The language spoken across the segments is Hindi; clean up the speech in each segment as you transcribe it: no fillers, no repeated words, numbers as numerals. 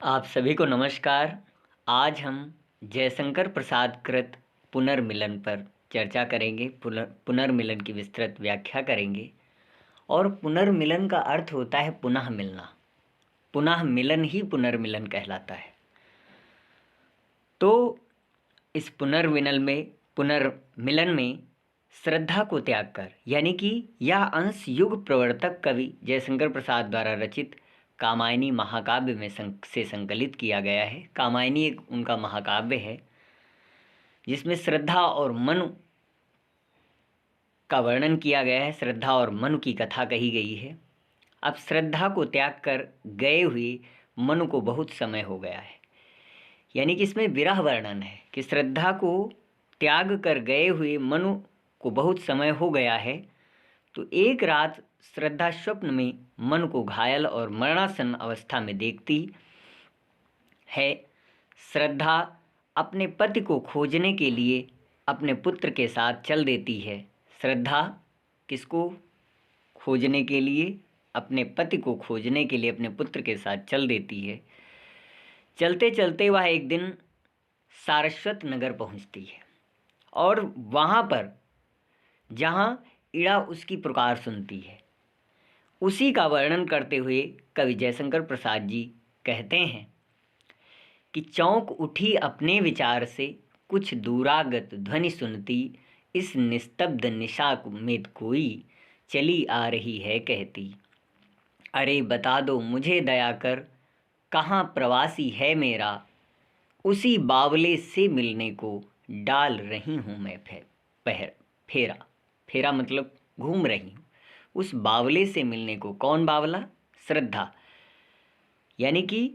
आप सभी को नमस्कार। आज हम जयशंकर प्रसाद कृत पुनर्मिलन पर चर्चा करेंगे। पुनर्मिलन की विस्तृत व्याख्या करेंगे। और पुनर्मिलन का अर्थ होता है पुनः मिलना। पुनः मिलन ही पुनर्मिलन कहलाता है। तो इस पुनर्मिलन में श्रद्धा को त्याग कर, यानी कि यह अंश युग प्रवर्तक कवि जयशंकर प्रसाद द्वारा रचित कामायनी महाकाव्य में से संकलित किया गया है। कामायनी एक उनका महाकाव्य है जिसमें श्रद्धा और मनु का वर्णन किया गया है। श्रद्धा और मनु की कथा कही गई है। अब श्रद्धा को त्याग कर गए हुए मनु को बहुत समय हो गया है, यानी कि इसमें विरह वर्णन है कि श्रद्धा को त्याग कर गए हुए मनु को बहुत समय हो गया है। तो एक रात श्रद्धा स्वप्न में मन को घायल और मरणासन अवस्था में देखती है। श्रद्धा अपने पति को खोजने के लिए अपने पुत्र के साथ चल देती है। श्रद्धा किसको खोजने के लिए? अपने पति को खोजने के लिए अपने पुत्र के साथ चल देती है। चलते चलते वह एक दिन सारस्वत नगर पहुंचती है और वहाँ पर जहाँ इड़ा उसकी पुकार सुनती है, उसी का वर्णन करते हुए कवि जयशंकर प्रसाद जी कहते हैं कि चौंक उठी अपने विचार से, कुछ दूरागत ध्वनि सुनती, इस निस्तब्ध निशा में कोई चली आ रही है कहती, अरे बता दो मुझे दया कर, कहाँ प्रवासी है मेरा, उसी बावले से मिलने को डाल रही हूँ मैं फेरा। फेरा मतलब घूम रही हूँ। उस बावले से मिलने को, कौन बावला? श्रद्धा। यानी कि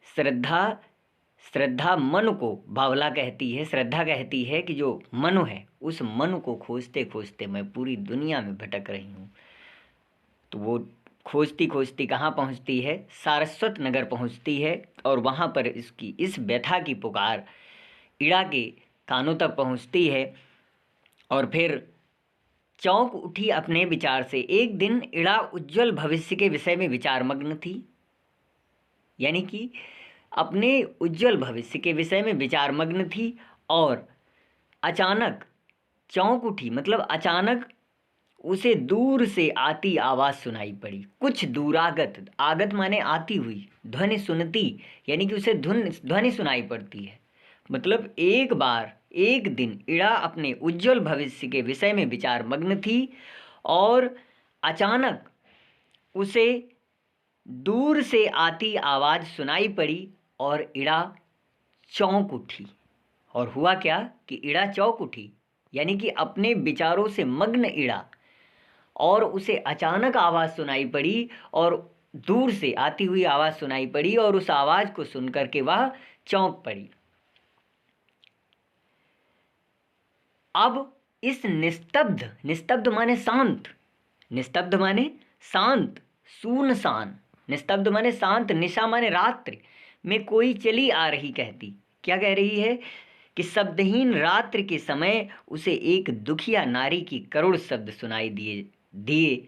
श्रद्धा मनु को बावला कहती है। श्रद्धा कहती है कि जो मनु है, उस मनु को खोजते खोजते मैं पूरी दुनिया में भटक रही हूँ। तो वो खोजती खोजती कहाँ पहुँचती है? सारस्वत नगर पहुँचती है और वहाँ पर इसकी इस व्यथा की पुकार इड़ा के कानों तक पहुँचती है। और फिर चौंक उठी अपने विचार से। एक दिन इड़ा उज्जवल भविष्य के विषय में विचारमग्न थी, यानी कि अपने उज्जवल भविष्य के विषय में विचारमग्न थी और अचानक चौंक उठी, मतलब अचानक उसे दूर से आती आवाज़ सुनाई पड़ी। कुछ दूरागत, आगत माने आती हुई, ध्वनि सुनती, यानी कि उसे ध्वनि सुनाई पड़ती है। मतलब एक बार एक दिन इड़ा अपने उज्जवल भविष्य के विषय में विचारमग्न थी और अचानक उसे दूर से आती आवाज़ सुनाई पड़ी और इड़ा चौंक उठी। और हुआ क्या कि इड़ा चौंक उठी, यानी कि अपने विचारों से मग्न इड़ा, और उसे अचानक आवाज़ सुनाई पड़ी और दूर से आती हुई आवाज़ सुनाई पड़ी और उस आवाज़ को सुनकर के वह चौंक पड़ी। अब इस निस्तब्ध माने शांत, निस्तब्ध माने शांत, सुनसान, निस्तब्ध माने शांत, निशा माने रात्रि में कोई चली आ रही कहती। क्या कह रही है? कि शब्दहीन रात्रि के समय उसे एक दुखिया नारी की करुण शब्द सुनाई दिए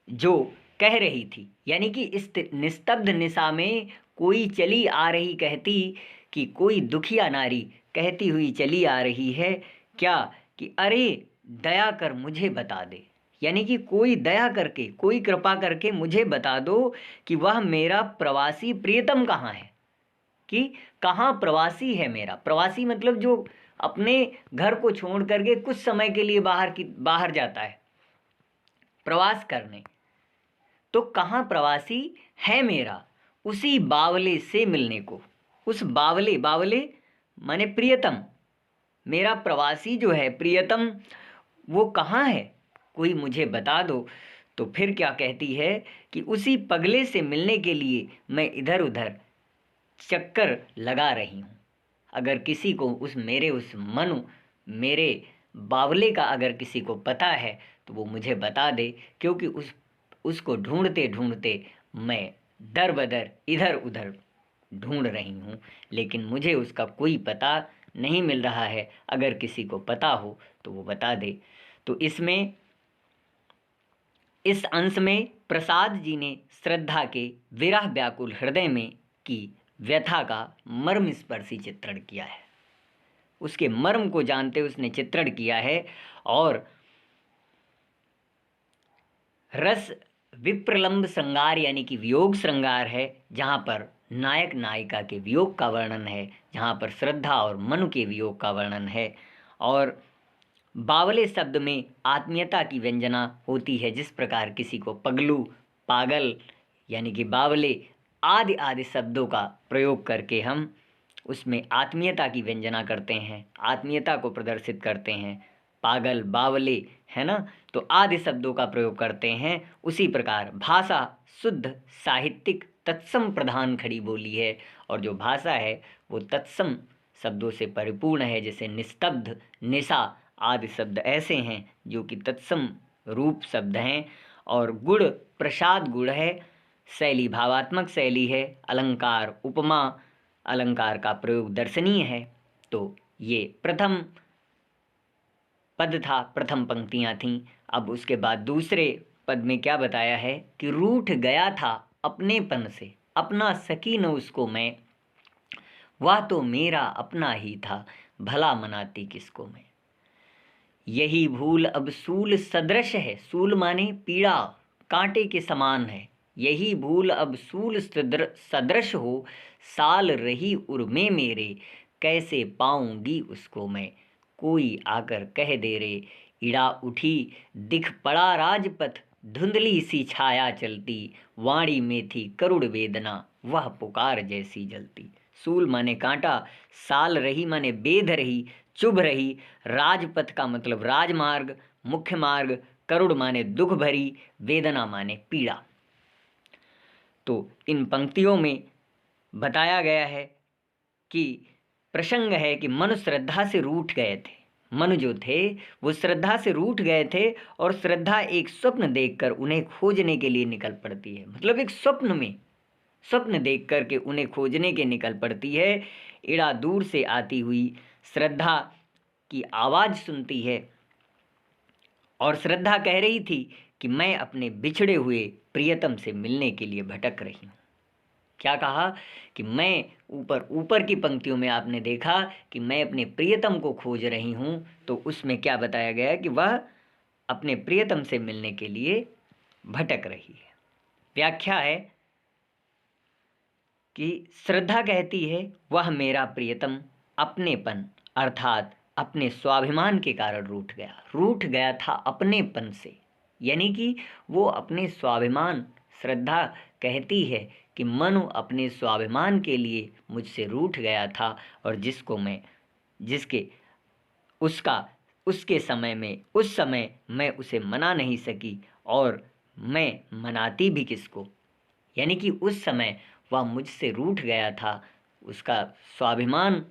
जो कह रही थी, यानी कि इस निस्तब्ध निशा में कोई चली आ रही कहती कि कोई दुखिया नारी कहती हुई चली आ रही है। क्या? कि अरे दया कर मुझे बता दे, यानी कि कोई दया करके, कोई कृपा करके मुझे बता दो कि वह मेरा प्रवासी प्रियतम कहाँ है, कि कहाँ प्रवासी है मेरा। प्रवासी मतलब जो अपने घर को छोड़ करके कुछ समय के लिए बाहर जाता है प्रवास करने, तो कहाँ प्रवासी है मेरा, उसी बावले से मिलने को। उस बावले माने प्रियतम, मेरा प्रवासी जो है प्रियतम वो कहाँ है, कोई मुझे बता दो। तो फिर क्या कहती है कि उसी पगले से मिलने के लिए मैं इधर उधर चक्कर लगा रही हूँ। अगर किसी को उस मेरे बावले का अगर किसी को पता है तो वो मुझे बता दे, क्योंकि उसको ढूंढते ढूंढते मैं दर बदर इधर उधर ढूंढ रही हूँ, लेकिन मुझे उसका कोई पता नहीं मिल रहा है। अगर किसी को पता हो तो वो बता दे। तो इस अंश में प्रसाद जी ने श्रद्धा के विरह व्याकुल हृदय में की व्यथा का मर्मस्पर्शी चित्रण किया है। उसके मर्म को जानते उसने चित्रण किया है। और रस विप्रलंब श्रृंगार यानी कि वियोग श्रृंगार है, जहाँ पर नायक नायिका के वियोग का वर्णन है, जहाँ पर श्रद्धा और मनु के वियोग का वर्णन है। और बावले शब्द में आत्मीयता की व्यंजना होती है, जिस प्रकार किसी को पगलू, पागल यानी कि बावले आदि आदि शब्दों का प्रयोग करके हम उसमें आत्मीयता की व्यंजना करते हैं, आत्मीयता को प्रदर्शित करते हैं। पागल, बावले, है ना, तो आदि शब्दों का प्रयोग करते हैं। उसी प्रकार भाषा शुद्ध साहित्यिक तत्सम प्रधान खड़ी बोली है, और जो भाषा है वो तत्सम शब्दों से परिपूर्ण है, जैसे निस्तब्ध, निशा आदि शब्द ऐसे हैं जो कि तत्सम रूप शब्द हैं। और गुण प्रसाद गुण है, शैली भावात्मक शैली है, अलंकार उपमा अलंकार का प्रयोग दर्शनीय है। तो ये प्रथम पद था, प्रथम पंक्तियां थीं। अब उसके बाद दूसरे पद में क्या बताया है कि रूठ गया था अपनेपन से, अपना सकी न उसको मैं, वह तो मेरा अपना ही था, भला मनाती किसको मैं। यही भूल अब सूल सदृश है, सूल माने पीड़ा, कांटे के समान है। यही भूल अब सूल सदृश हो, साल रही उर्मे मेरे, कैसे पाऊंगी उसको मैं। कोई आकर कह दे रे, इड़ा उठी दिख पड़ा राजपथ, धुंधली सी छाया चलती, वाणी में थी करुण वेदना, वह पुकार जैसी जलती। सूल माने कांटा, साल रही माने बेध रही, चुभ रही, राजपथ का मतलब राजमार्ग, मुख्य मार्ग, करुण माने दुख भरी, वेदना माने पीड़ा। तो इन पंक्तियों में बताया गया है कि प्रसंग है कि मनु श्रद्धा से रूठ गए थे। मनु जो थे वो श्रद्धा से रूठ गए थे, और श्रद्धा एक स्वप्न देखकर उन्हें खोजने के लिए निकल पड़ती है। मतलब एक स्वप्न में, स्वप्न देख कर के उन्हें खोजने के निकल पड़ती है। इड़ा दूर से आती हुई श्रद्धा की आवाज़ सुनती है, और श्रद्धा कह रही थी कि मैं अपने बिछड़े हुए प्रियतम से मिलने के लिए भटक रही हूँ। क्या कहा कि मैं ऊपर की पंक्तियों में आपने देखा कि मैं अपने प्रियतम को खोज रही हूँ, तो उसमें क्या बताया गया कि वह अपने प्रियतम से मिलने के लिए भटक रही है। व्याख्या है कि श्रद्धा कहती है वह मेरा प्रियतम अपनेपन अर्थात अपने स्वाभिमान के कारण रूठ गया था अपनेपन से, यानी कि वो अपने स्वाभिमान, श्रद्धा कहती है कि मनु अपने स्वाभिमान के लिए मुझसे रूठ गया था, और उसके समय में उस समय मैं उसे मना नहीं सकी, और मैं मनाती भी किसको, यानी कि उस समय वह मुझसे रूठ गया था। उसका स्वाभिमान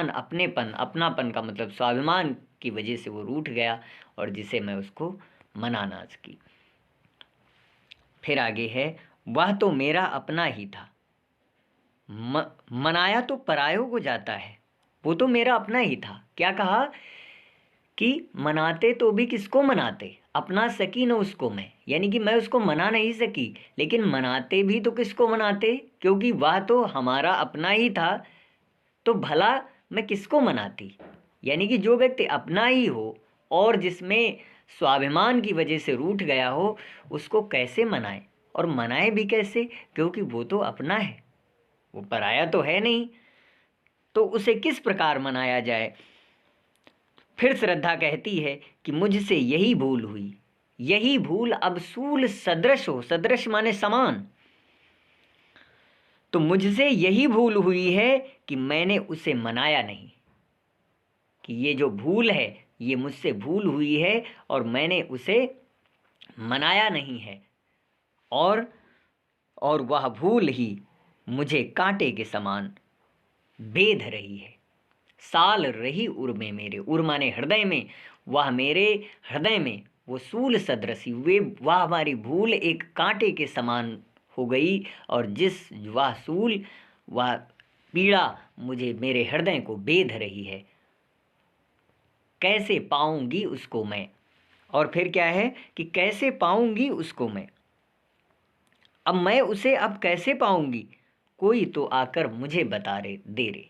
अपनेपन, अपनापन का मतलब स्वाभिमान की वजह से वो रूठ गया, और जिसे मैं उसको मना ना सकी। फिर आगे है, वह तो मेरा अपना ही था। मनाया तो परायों को जाता है, वो तो मेरा अपना ही था। क्या कहा कि मनाते तो भी किसको मनाते, अपना सकी न उसको मैं, यानी कि मैं उसको मना नहीं सकी, लेकिन मनाते भी तो किसको मनाते, क्योंकि वह तो हमारा अपना ही था, तो भला मैं किसको मनाती। यानी कि जो व्यक्ति अपना ही हो और जिसमें स्वाभिमान की वजह से रूठ गया हो, उसको कैसे मनाए, और मनाए भी कैसे, क्योंकि वो तो अपना है, वो पराया तो है नहीं, तो उसे किस प्रकार मनाया जाए। फिर श्रद्धा कहती है कि मुझसे यही भूल हुई, यही भूल अब सूल सदृश हो, सदृश माने समान, तो मुझसे यही भूल हुई है कि मैंने उसे मनाया नहीं, कि ये जो भूल है ये मुझसे भूल हुई है और मैंने उसे मनाया नहीं है, और वह भूल ही मुझे कांटे के समान बेध रही है। साल रही उर में मेरे, उर माने हृदय में, वह मेरे हृदय में वो सूल सदृशी वे, वह हमारी भूल एक कांटे के समान हो गई, और जिस वह सूल, वह पीड़ा मुझे मेरे हृदय को बेध रही है, कैसे पाऊंगी उसको मैं। और फिर क्या है कि कैसे पाऊंगी उसको मैं। अब मैं उसे अब कैसे पाऊंगी, कोई तो आकर मुझे बता दे रे।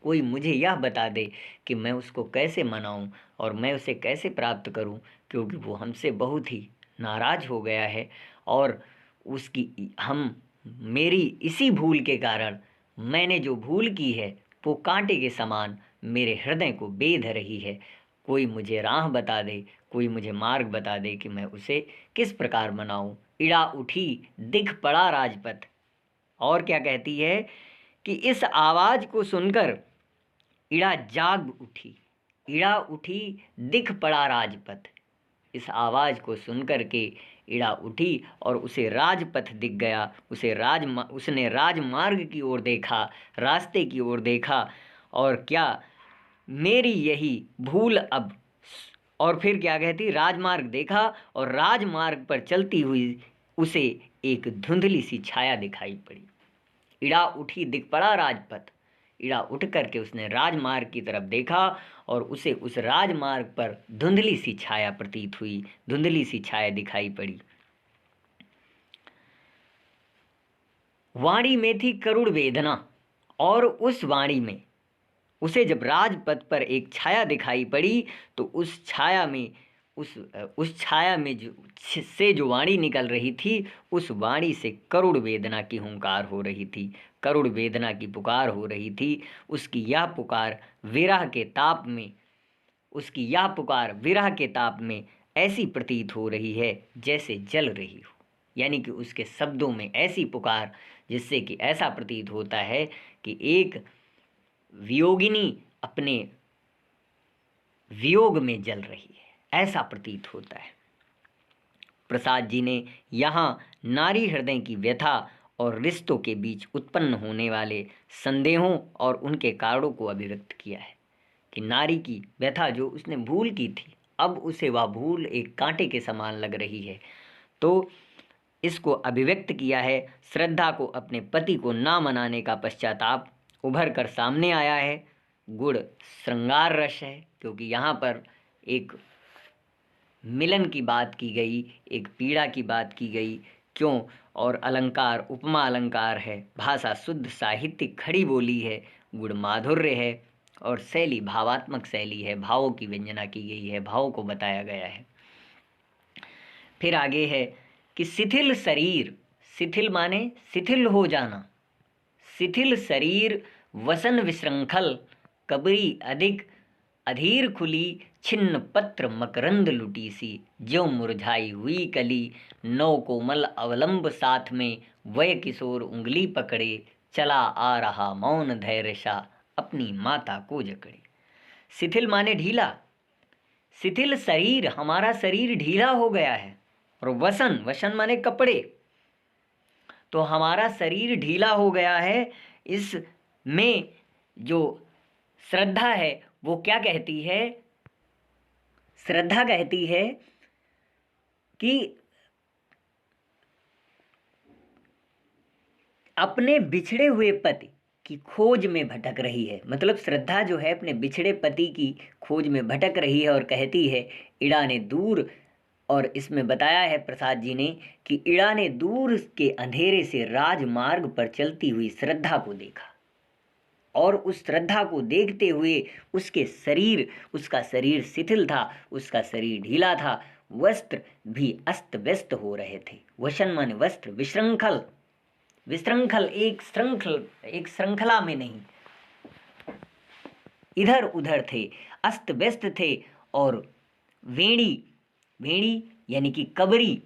कोई मुझे यह बता दे कि मैं उसको कैसे मनाऊं और मैं उसे कैसे प्राप्त करूं, क्योंकि वो हमसे बहुत ही नाराज हो गया है और उसकी हम मेरी इसी भूल के कारण, मैंने जो भूल की है वो कांटे के समान मेरे हृदय को बेध रही है। कोई मुझे राह बता दे, कोई मुझे मार्ग बता दे कि मैं उसे किस प्रकार मनाऊं। इड़ा उठी दिख पड़ा राजपथ। और क्या कहती है कि इस आवाज को सुनकर इड़ा जाग उठी। इड़ा उठी दिख पड़ा राजपथ। इस आवाज को सुनकर के इड़ा उठी और उसे राजपथ दिख गया। उसने राजमार्ग की ओर देखा, रास्ते की ओर देखा। और क्या मेरी यही भूल अब। और फिर क्या कहती, राजमार्ग देखा और राजमार्ग पर चलती हुई उसे एक धुंधली सी छाया दिखाई पड़ी। इड़ा उठी दिख पड़ा राजपथ। इड़ा उठ करके उसने राजमार्ग की तरफ देखा और उसे उस राजमार्ग पर धुंधली सी छाया प्रतीत हुई, धुंधली सी छाया दिखाई पड़ी। वाणी में थी करुण वेदना, और उस वाणी में उसे जब राजपथ पर एक छाया दिखाई पड़ी तो उस छाया में उस छाया में जो वाणी निकल रही थी, उस वाणी से करुण वेदना की हुंकार हो रही थी, करुण वेदना की पुकार हो रही थी। उसकी यह पुकार विरह के ताप में उसकी यह पुकार विरह के ताप में ऐसी प्रतीत हो रही है जैसे जल रही हो। यानी कि उसके शब्दों में ऐसी पुकार जिससे कि ऐसा प्रतीत होता है कि एक वियोगिनी अपने वियोग में जल रही है, ऐसा प्रतीत होता है। प्रसाद जी ने यहाँ नारी हृदय की व्यथा और रिश्तों के बीच उत्पन्न होने वाले संदेहों और उनके कारणों को अभिव्यक्त किया है कि नारी की व्यथा जो उसने भूल की थी, अब उसे वह भूल एक कांटे के समान लग रही है। तो इसको अभिव्यक्त किया है। श्रद्धा को अपने पति को ना मनाने का पश्चाताप उभर कर सामने आया है। गुड़ श्रृंगार रस है, क्योंकि यहाँ पर एक मिलन की बात की गई, एक पीड़ा की बात की गई। क्यों? और अलंकार उपमा अलंकार है, भाषा शुद्ध साहित्यिक खड़ी बोली है, गुड़ माधुर्य है और शैली भावात्मक शैली है, भावों की व्यंजना की गई है, भावों को बताया गया है। फिर आगे है कि शिथिल शरीर, शिथिल माने शिथिल हो जाना, शिथिल शरीर वसन विशृंखल, कबरी अधिक अधीर खुली, छिन्न पत्र मकरंद लुटी सी, ज्यों मुरझाई हुई कली, नौ कोमल अवलंब साथ में, वय किशोर उंगली पकड़े, चला आ रहा मौन धैर्य सा, अपनी माता को जकड़े। शिथिल माने ढीला, शिथिल शरीर, हमारा शरीर ढीला हो गया है। और वसन, वसन माने कपड़े, तो हमारा शरीर ढीला हो गया है। इसमें जो श्रद्धा है वो क्या कहती है? श्रद्धा कहती है कि अपने बिछड़े हुए पति की खोज में भटक रही है। मतलब श्रद्धा जो है अपने बिछड़े पति की खोज में भटक रही है और कहती है इड़ा ने दूर, और इसमें बताया है प्रसाद जी ने कि इड़ा ने दूर के अंधेरे से राजमार्ग पर चलती हुई श्रद्धा को देखा और उस श्रद्धा को देखते हुए उसका शरीर शिथिल था, उसका शरीर ढीला था, वस्त्र भी अस्त व्यस्त हो रहे थे। वशन माने वस्त्र, विशृंखल, विशृंखल एक श्रृंखला में नहीं, इधर उधर थे, अस्त व्यस्त थे। और वेणी, वेणी यानी कि कबरी,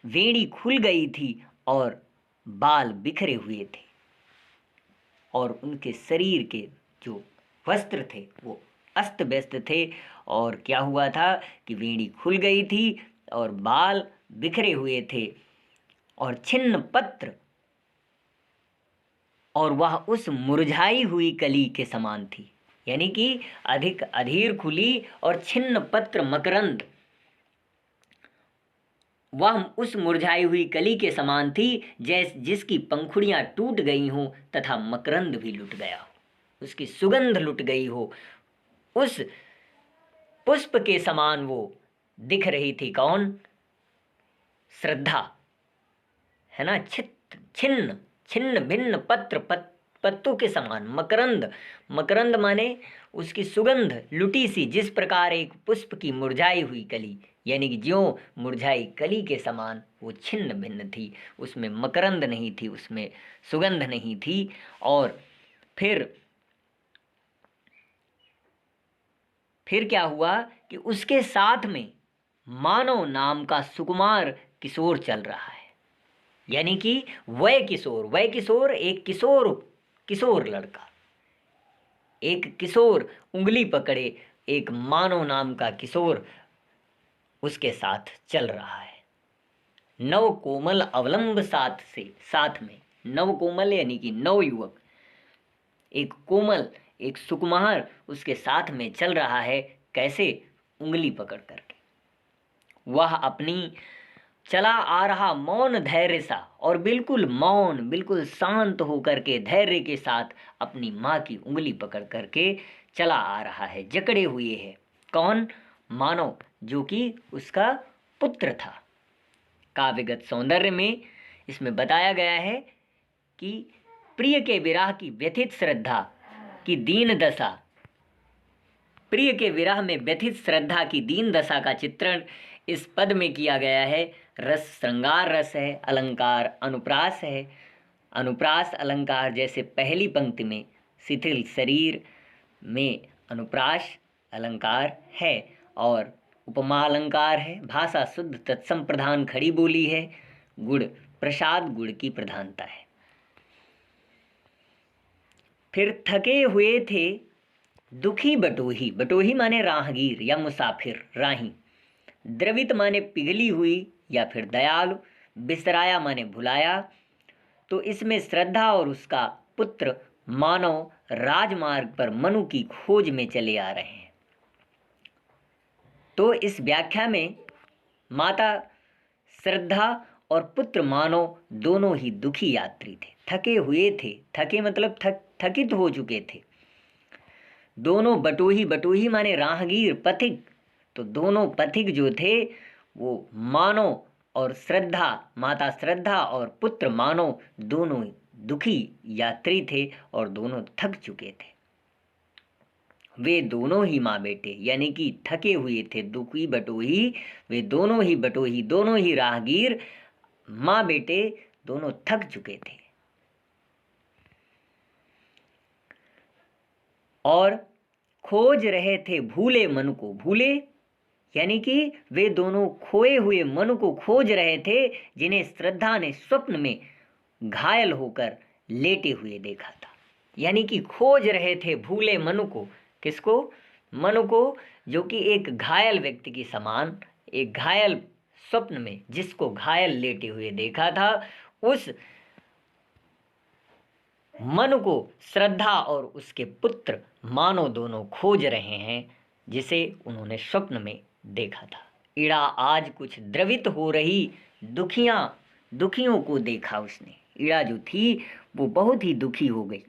वेणी खुल गई थी और बाल बिखरे हुए थे और उनके शरीर के जो वस्त्र थे वो अस्त व्यस्त थे। और क्या हुआ था कि वेणी खुल गई थी और बाल बिखरे हुए थे और छिन्न पत्र, और वह उस मुरझाई हुई कली के समान थी। यानी कि अधिक अधीर खुली और छिन्न पत्र मकरंद, वह उस मुरझाई हुई कली के समान थी जिसकी पंखुड़ियां टूट गई हों तथा मकरंद भी लुट गया हो, उसकी सुगंध लुट गई हो। उस पुष्प के समान वो दिख रही थी। कौन? श्रद्धा है ना, छिन्न, छिन्न भिन्न पत्र, पत्तों के समान। मकरंद, मकरंद माने उसकी सुगंध लुटी सी, जिस प्रकार एक पुष्प की मुरझाई हुई कली, यानी कि ज्यों मुरझाई कली के समान वो छिन्न भिन्न थी, उसमें मकरंद नहीं थी, उसमें सुगंध नहीं थी। और फिर क्या हुआ कि उसके साथ में मानव नाम का सुकुमार किशोर चल रहा है, यानी कि वह किशोर, वह किशोर एक किशोर, किशोर लड़का, एक किशोर उंगली पकड़े एक मानव नाम का किशोर उसके साथ चल रहा है। नव कोमल अवलंब साथ में, नव कोमल यानी कि नव युवक, एक कोमल, एक सुकुमार उसके साथ में चल रहा है। कैसे? उंगली पकड़ करके। वह अपनी चला आ रहा मौन धैर्य सा, और बिल्कुल मौन, बिल्कुल शांत होकर के धैर्य के साथ अपनी माँ की उंगली पकड़ करके चला आ रहा है। जकड़े हुए है कौन? मानव, जो कि उसका पुत्र था। काव्यगत सौंदर्य में इसमें बताया गया है कि प्रिय के विरह की व्यथित श्रद्धा की दीन दशा, प्रिय के विरह में व्यथित श्रद्धा की दीन दशा का चित्रण इस पद में किया गया है। रस श्रृंगार रस है, अलंकार अनुप्रास है। अनुप्रास अलंकार जैसे पहली पंक्ति में शिथिल शरीर में अनुप्रास अलंकार है, और उपमा अलंकार है। भाषा शुद्ध तत्सम प्रधान खड़ी बोली है। गुड़ प्रसाद, गुड़ की प्रधानता है। फिर थके हुए थे दुखी बटोही, बटोही माने राहगीर या मुसाफिर, राही। द्रवित माने पिघली हुई या फिर दयालु। बिसराया माने भुलाया। तो इसमें श्रद्धा और उसका पुत्र मानव राजमार्ग पर मनु की खोज में चले आ रहे हैं। तो इस व्याख्या में माता श्रद्धा और पुत्र मानव दोनों ही दुखी यात्री थे, थके हुए थे। थके मतलब थकित हो चुके थे। दोनों बटोही, बटोही माने राहगीर, पथिक। तो दोनों पथिक जो थे वो मानव और श्रद्धा, माता श्रद्धा और पुत्र मानव दोनों दुखी यात्री थे और दोनों थक चुके थे। वे दोनों ही माँ बेटे यानी कि थके हुए थे, दुखी बटोही, वे दोनों ही बटोही, दोनों ही राहगीर, माँ बेटे दोनों थक चुके थे। और खोज रहे थे भूले मन को, भूले यानी कि वे दोनों खोए हुए मन को खोज रहे थे, जिन्हें श्रद्धा ने स्वप्न में घायल होकर लेटे हुए देखा था। यानी कि खोज रहे थे भूले मन को। किसको? मन को, जो कि एक घायल व्यक्ति की समान, एक घायल स्वप्न में जिसको घायल लेटे हुए देखा था, उस मन को श्रद्धा और उसके पुत्र मानो दोनों खोज रहे हैं, जिसे उन्होंने स्वप्न में देखा था। इड़ा आज कुछ द्रवित हो रही दुखियों को देखा उसने। इड़ा जो थी वो बहुत ही दुखी हो गई।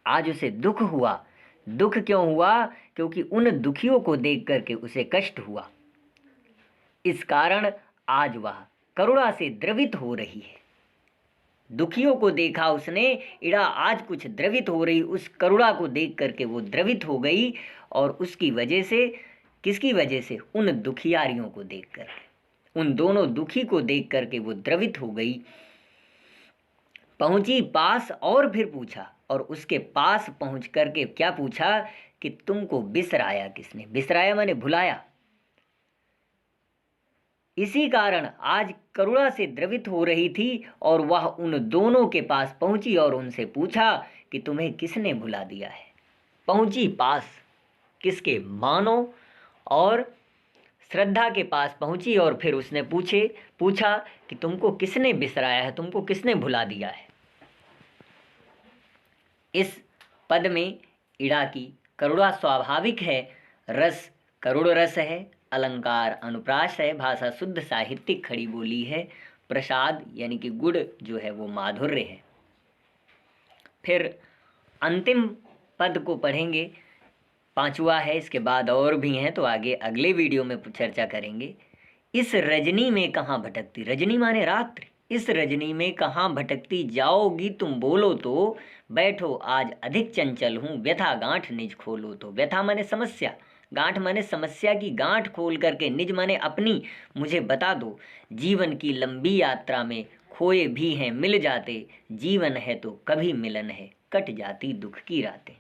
आज उसे दुख हुआ। दुख क्यों हुआ? क्योंकि उन दुखियों को देख करके उसे कष्ट हुआ। इस कारण आज वह करुणा से द्रवित हो रही है। दुखियों को देखा उसने, इड़ा आज कुछ द्रवित हो रही, उस करुणा को देख करके वो द्रवित हो गई। और उसकी वजह से, किसकी वजह से? उन दुखियारियों को देख करके, उन दोनों दुखी को देख करके वो द्रवित हो गई। पहुंची पास और फिर पूछा, और उसके पास पहुंच करके क्या पूछा कि तुमको बिसराया किसने? बिसराया माने भुलाया। इसी कारण आज करुणा से द्रवित हो रही थी, और वह उन दोनों के पास पहुंची और उनसे पूछा कि तुम्हें किसने भुला दिया है? पहुंची पास, किसके? मानो और श्रद्धा के पास पहुंची, और फिर उसने पूछा कि तुमको किसने बिसराया है, तुमको किसने भुला दिया है? इस पद में इड़ा की करुणा स्वाभाविक है, रस करुण रस है, अलंकार अनुप्रास है, भाषा शुद्ध साहित्यिक खड़ी बोली है, प्रसाद यानी कि गुड़ जो है वो माधुर्य है। फिर अंतिम पद को पढ़ेंगे, पांचवा है, इसके बाद और भी हैं तो आगे अगले वीडियो में चर्चा करेंगे। इस रजनी में कहाँ भटकती? रजनी माने रात्रि, इस रजनी में कहाँ भटकती जाओगी तुम बोलो तो, बैठो आज अधिक चंचल हूँ, व्यथा गांठ निज खोलो तो। व्यथा माने समस्या, गांठ माने समस्या की गांठ खोल करके, निज माने अपनी, मुझे बता दो। जीवन की लंबी यात्रा में खोए भी हैं मिल जाते, जीवन है तो कभी मिलन है, कट जाती दुख की रातें।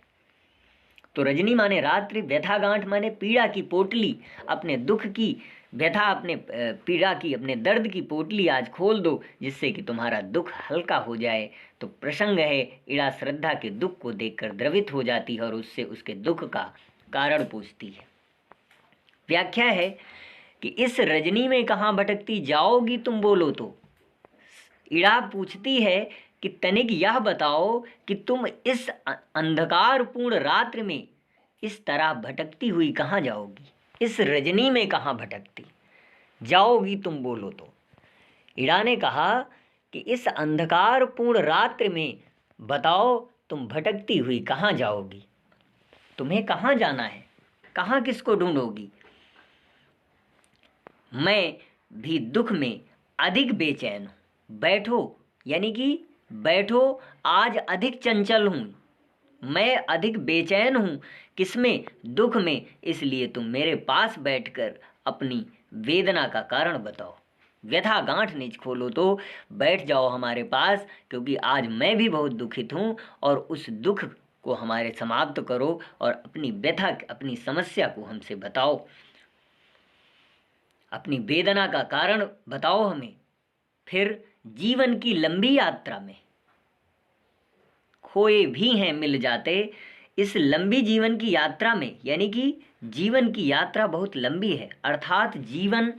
तो रजनी माने रात्रि, व्यथा गांठ माने पीड़ा की पोटली, अपने दुख की व्यथा, अपने पीड़ा की, अपने दर्द की पोटली आज खोल दो, जिससे कि तुम्हारा दुख हल्का हो जाए। तो प्रसंग है, इड़ा श्रद्धा के दुख को देखकर द्रवित हो जाती है और उससे उसके दुख का कारण पूछती है। व्याख्या है कि इस रजनी में कहाँ भटकती जाओगी तुम बोलो तो। इड़ा पूछती है कि तनिक यह बताओ कि तुम इस अंधकारपूर्ण रात्रि में इस तरह भटकती हुई कहाँ जाओगी, इस रजनी में कहाँ भटकती जाओगी तुम बोलो तो। इड़ा ने कहा कि इस अंधकारपूर्ण रात्रि में बताओ तुम भटकती हुई कहाँ जाओगी, तुम्हें कहाँ जाना है, कहाँ किसको ढूंढोगी। मैं भी दुख में अधिक बेचैन हूँ, बैठो यानी कि बैठो आज अधिक चंचल हूँ, मैं अधिक बेचैन हूँ, किसमें, दुख में, इसलिए तुम मेरे पास बैठकर अपनी वेदना का कारण बताओ। व्यथा गांठ निज खोलो तो, बैठ जाओ हमारे पास, क्योंकि आज मैं भी बहुत दुखित हूँ और उस दुख को हमारे समाप्त करो और अपनी व्यथा, अपनी समस्या को हमसे बताओ, अपनी वेदना का कारण बताओ हमें। फिर जीवन की लंबी यात्रा में खोए भी हैं मिल जाते, इस लंबी जीवन की यात्रा में, यानी कि जीवन की यात्रा बहुत लंबी है, अर्थात जीवन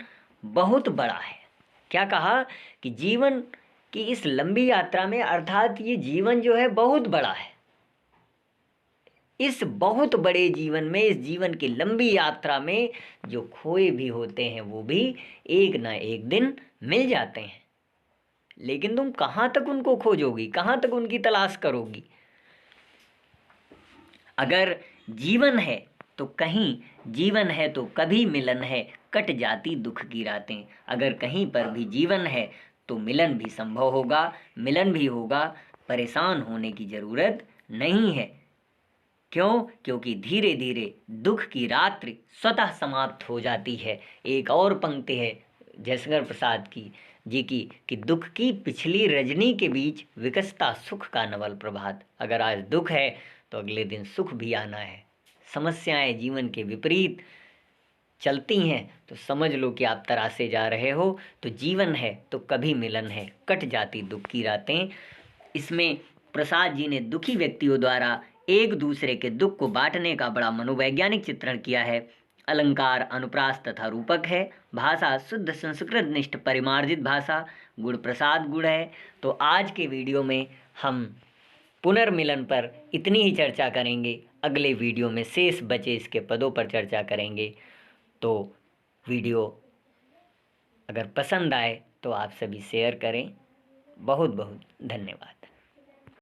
बहुत बड़ा है। क्या कहा कि जीवन की इस लंबी यात्रा में, अर्थात ये जीवन जो है बहुत बड़ा है। इस बहुत बड़े जीवन में, इस जीवन की लंबी यात्रा में जो खोए भी होते हैं वो भी एक ना एक दिन मिल जाते हैं। लेकिन तुम कहाँ तक उनको खोजोगी, कहाँ तक उनकी तलाश करोगी। अगर जीवन है तो कहीं, जीवन है तो कभी मिलन है, कट जाती दुख की रातें। अगर कहीं पर भी जीवन है तो मिलन भी संभव होगा, मिलन भी होगा, परेशान होने की ज़रूरत नहीं है। क्यों? क्योंकि धीरे धीरे दुख की रात्रि स्वतः समाप्त हो जाती है। एक और पंक्ति है जयशंकर प्रसाद की जी की कि दुख की पिछली रजनी के बीच विकसता सुख का नवल प्रभात। अगर आज दुख है तो अगले दिन सुख भी आना है। समस्याएं जीवन के विपरीत चलती हैं तो समझ लो कि आप तरासे जा रहे हो। तो जीवन है तो कभी मिलन है, कट जाती दुख की रातें। इसमें प्रसाद जी ने दुखी व्यक्तियों द्वारा एक दूसरे के दुख को बांटने का बड़ा मनोवैज्ञानिक चित्रण किया है। अलंकार अनुप्रास तथा रूपक है, भाषा शुद्ध संस्कृत निष्ठ परिमार्जित भाषा, गुण प्रसाद गुण है। तो आज के वीडियो में हम पुनर्मिलन पर इतनी ही चर्चा करेंगे। अगले वीडियो में शेष बचे इसके पदों पर चर्चा करेंगे। तो वीडियो अगर पसंद आए तो आप सभी शेयर करें। बहुत बहुत धन्यवाद।